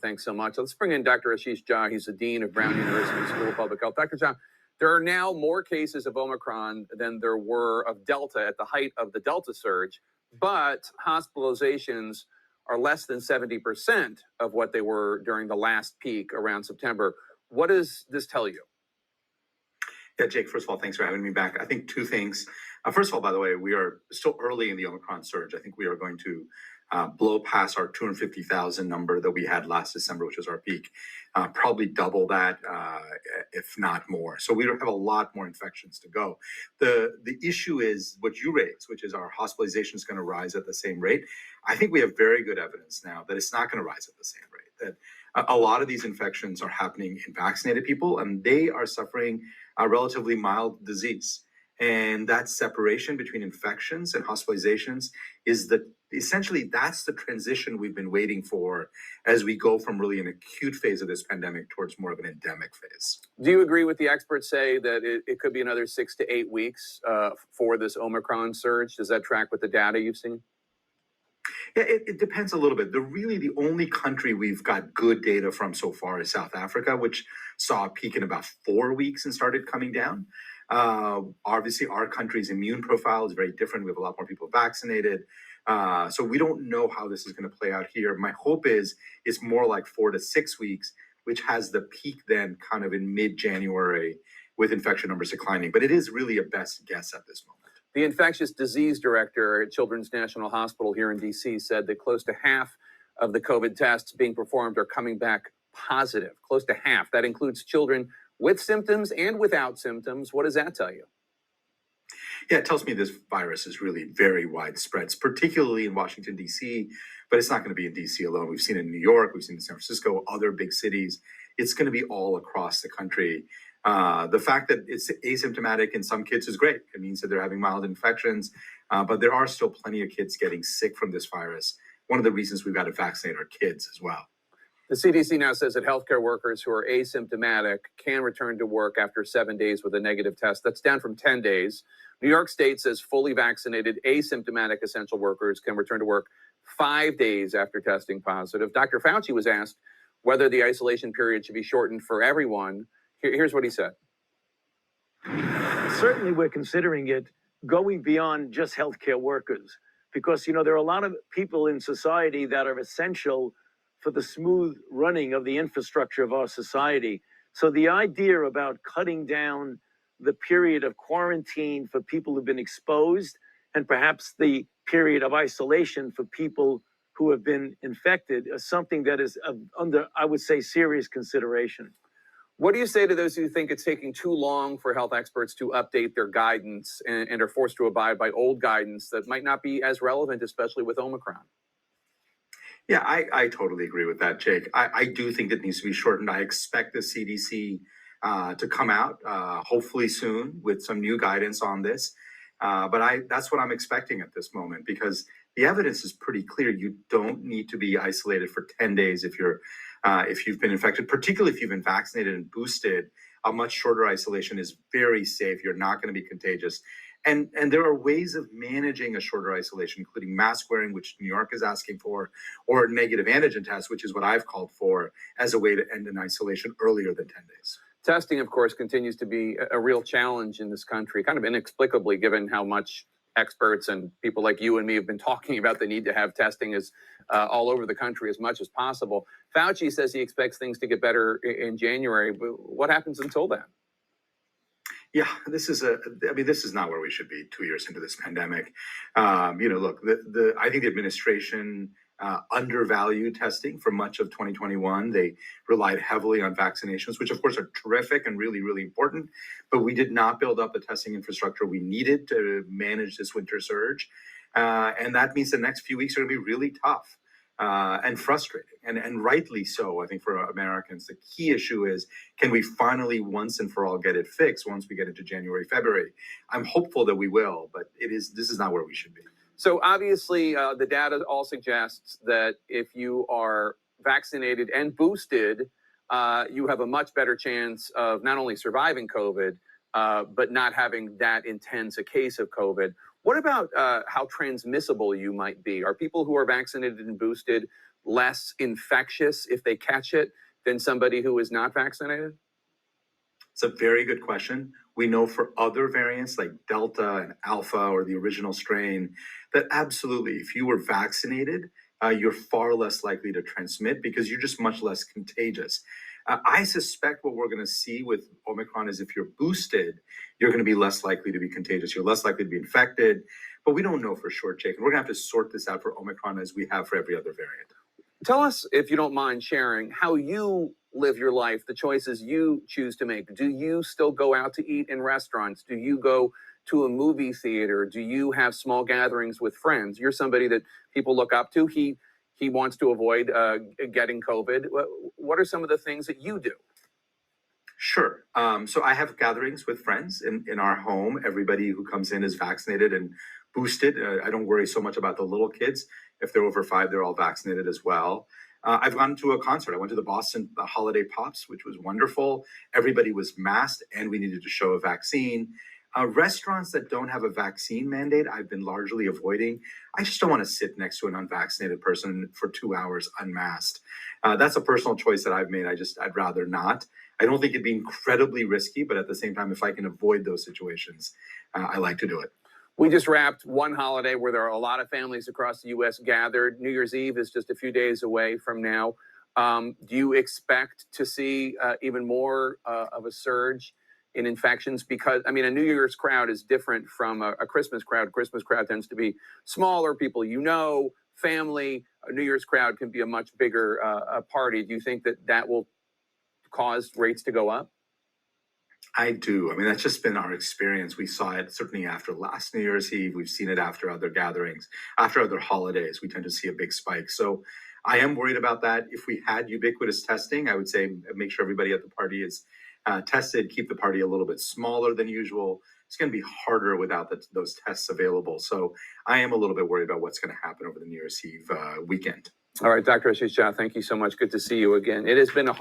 Thanks so much. Let's bring in Dr. Ashish Jha. He's the Dean of Brown University School of Public Health. Dr. Jha, there are now more cases of Omicron than there were of Delta at the height of the Delta surge, but hospitalizations are less than 70% of what they were during the last peak around September. What does this tell you? Yeah, Jake, first of all, thanks for having me back. I think two things. First of all, by the way, we are still early in the Omicron surge. I think we are going to blow past our 250,000 number that we had last December, which was our peak, probably double that, if not more. So we don't have a lot more infections to go. The issue is what you raised, which is our hospitalization is going to rise at the same rate. I think we have very good evidence now that it's not going to rise at the same rate, that a lot of these infections are happening in vaccinated people, and they are suffering a relatively mild disease. And that separation between infections and hospitalizations is essentially that's the transition we've been waiting for as we go from really an acute phase of this pandemic towards more of an endemic phase. Do you agree with the experts say that it could be another 6 to 8 weeks for this Omicron surge? Does that track with the data you've seen? Yeah, it depends a little bit. The only country we've got good data from so far is South Africa, which saw a peak in about 4 weeks and started coming down. Obviously, our country's immune profile is very different. We have a lot more people vaccinated. So we don't know how this is going to play out here. My hope is it's more like 4 to 6 weeks, which has the peak then kind of in mid-January with infection numbers declining. But it is really a best guess at this moment. The infectious disease director at Children's National Hospital here in D.C. said that close to half of the COVID tests being performed are coming back positive, close to half. That includes children with symptoms and without symptoms. What does that tell you? Yeah, it tells me this virus is really very widespread, particularly in Washington, D.C., but it's not going to be in D.C. alone. We've seen it in New York, we've seen it in San Francisco, other big cities. It's going to be all across the country. The fact that it's asymptomatic in some kids is great. It means that they're having mild infections, but there are still plenty of kids getting sick from this virus. One of the reasons we've got to vaccinate our kids as well. The CDC now says that healthcare workers who are asymptomatic can return to work after 7 days with a negative test. That's down from 10 days. New York State says fully vaccinated asymptomatic essential workers can return to work 5 days after testing positive. Dr. Fauci was asked whether the isolation period should be shortened for everyone. Here's what he said. Certainly, we're considering it going beyond just healthcare workers, because, there are a lot of people in society that are essential for the smooth running of the infrastructure of our society. So the idea about cutting down the period of quarantine for people who've been exposed and perhaps the period of isolation for people who have been infected is something that is under, I would say, serious consideration. What do you say to those who think it's taking too long for health experts to update their guidance and are forced to abide by old guidance that might not be as relevant, especially with Omicron? Yeah, I totally agree with that, Jake. I do think it needs to be shortened. I expect the CDC to come out hopefully soon with some new guidance on this. But that's what I'm expecting at this moment, because the evidence is pretty clear. You don't need to be isolated for 10 days if you've been infected, particularly if you've been vaccinated and boosted. A much shorter isolation is very safe. You're not going to be contagious. And there are ways of managing a shorter isolation, including mask wearing, which New York is asking for, or negative antigen tests, which is what I've called for as a way to end an isolation earlier than 10 days. Testing, of course, continues to be a real challenge in this country, kind of inexplicably, given how much experts and people like you and me have been talking about the need to have testing all over the country as much as possible. Fauci says he expects things to get better in January, but what happens until then? Yeah, this is not where we should be 2 years into this pandemic. Look, I think the administration undervalued testing for much of 2021. They relied heavily on vaccinations, which of course are terrific and really, really important, but we did not build up the testing infrastructure we needed to manage this winter surge. And that means the next few weeks are going to be really tough and frustrating, and rightly so, I think, for Americans. The key issue is, can we finally once and for all get it fixed once we get into January, February? I'm hopeful that we will, but this is not where we should be. So obviously, the data all suggests that if you are vaccinated and boosted, you have a much better chance of not only surviving COVID, but not having that intense a case of COVID. What about how transmissible you might be? Are people who are vaccinated and boosted less infectious if they catch it than somebody who is not vaccinated? It's a very good question. We know for other variants like Delta and Alpha or the original strain that absolutely, if you were vaccinated, you're far less likely to transmit because you're just much less contagious. I suspect what we're going to see with Omicron is if you're boosted, you're going to be less likely to be contagious. You're less likely to be infected, but we don't know for sure, Jake. And we're going to have to sort this out for Omicron as we have for every other variant. Tell us, if you don't mind sharing, how you live your life, the choices you choose to make. Do you still go out to eat in restaurants? Do you go to a movie theater? Do you have small gatherings with friends? You're somebody that people look up to. He wants to avoid getting COVID. What are some of the things that you do? Sure. So I have gatherings with friends in our home. Everybody who comes in is vaccinated and boosted. I don't worry so much about the little kids. If they're over 5, they're all vaccinated as well. I've gone to a concert. I went to the Boston Holiday Pops, which was wonderful. Everybody was masked and we needed to show a vaccine. Restaurants that don't have a vaccine mandate, I've been largely avoiding. I just don't want to sit next to an unvaccinated person for 2 hours unmasked. That's a personal choice that I've made. I'd rather not. I don't think it'd be incredibly risky, but at the same time, if I can avoid those situations, I like to do it. We just wrapped one holiday where there are a lot of families across the U.S. gathered. New Year's Eve is just a few days away from now. Do you expect to see even more of a surge in infections? Because, I mean, a New Year's crowd is different from a Christmas crowd. Christmas crowd tends to be smaller, people family. A New Year's crowd can be a much bigger party. Do you think that will cause rates to go up? I do. I mean, that's just been our experience. We saw it certainly after last New Year's Eve. We've seen it after other gatherings, after other holidays. We tend to see a big spike. So I am worried about that. If we had ubiquitous testing, I would say make sure everybody at the party is tested, keep the party a little bit smaller than usual. It's going to be harder without those tests available. So I am a little bit worried about what's going to happen over the New Year's Eve weekend. All right, Dr. Ashish Jha, thank you so much. Good to see you again. It has been a